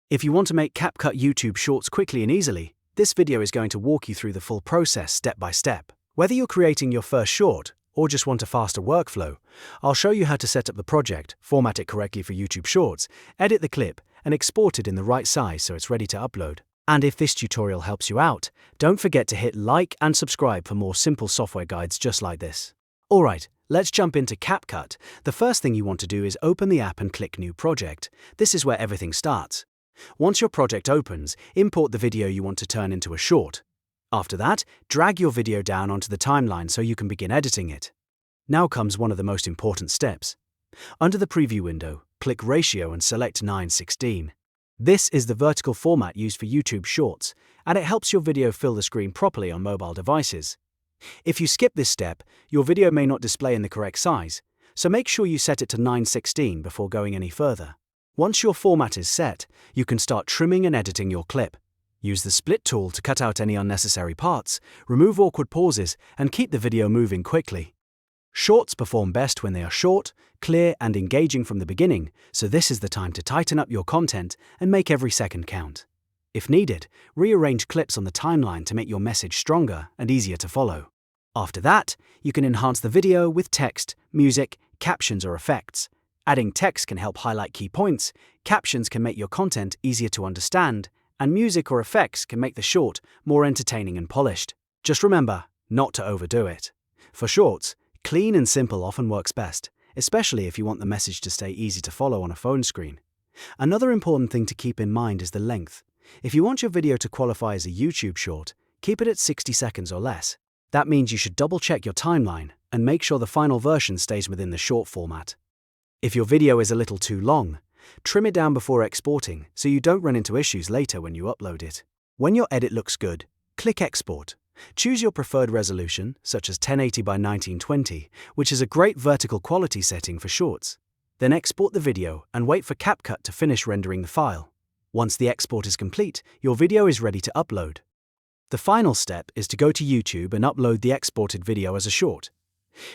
If you want to make CapCut YouTube Shorts quickly and easily, this video is going to walk you through the full process step by step. Whether you're creating your first short or just want a faster workflow, I'll show you how to set up the project, format it correctly for YouTube Shorts, edit the clip, and export it in the right size so it's ready to upload. And if this tutorial helps you out, don't forget to hit like and subscribe for more simple software guides just like this. Alright, let's jump into CapCut. The first thing you want to do is open the app and click New Project. This is where everything starts. Once your project opens, import the video you want to turn into a short. After that, drag your video down onto the timeline so you can begin editing it. Now comes one of the most important steps. Under the preview window, click Ratio and select 9:16. This is the vertical format used for YouTube Shorts, and it helps your video fill the screen properly on mobile devices. If you skip this step, your video may not display in the correct size, so make sure you set it to 9:16 before going any further. Once your format is set, you can start trimming and editing your clip. Use the split tool to cut out any unnecessary parts, remove awkward pauses, and keep the video moving quickly. Shorts perform best when they are short, clear, and engaging from the beginning, so this is the time to tighten up your content and make every second count. If needed, rearrange clips on the timeline to make your message stronger and easier to follow. After that, you can enhance the video with text, music, captions, or effects. Adding text can help highlight key points, captions can make your content easier to understand, and music or effects can make the short more entertaining and polished. Just remember, not to overdo it. For shorts, clean and simple often works best, especially if you want the message to stay easy to follow on a phone screen. Another important thing to keep in mind is the length. If you want your video to qualify as a YouTube short, keep it at 60 seconds or less. That means you should double-check your timeline and make sure the final version stays within the short format. If your video is a little too long, trim it down before exporting so you don't run into issues later when you upload it. When your edit looks good, click Export. Choose your preferred resolution, such as 1080 by 1920, which is a great vertical quality setting for shorts. Then export the video and wait for CapCut to finish rendering the file. Once the export is complete, your video is ready to upload. The final step is to go to YouTube and upload the exported video as a short.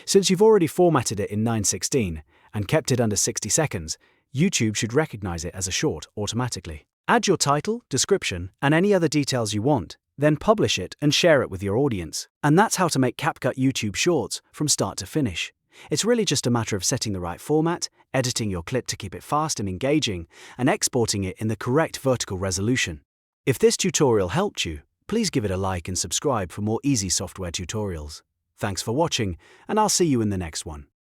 Since you've already formatted it in 9:16 and kept it under 60 seconds, YouTube should recognize it as a short automatically. Add your title, description, and any other details you want, then publish it and share it with your audience. And that's how to make CapCut YouTube Shorts from start to finish. It's really just a matter of setting the right format, editing your clip to keep it fast and engaging, and exporting it in the correct vertical resolution. If this tutorial helped you, please give it a like and subscribe for more easy software tutorials. Thanks for watching, and I'll see you in the next one.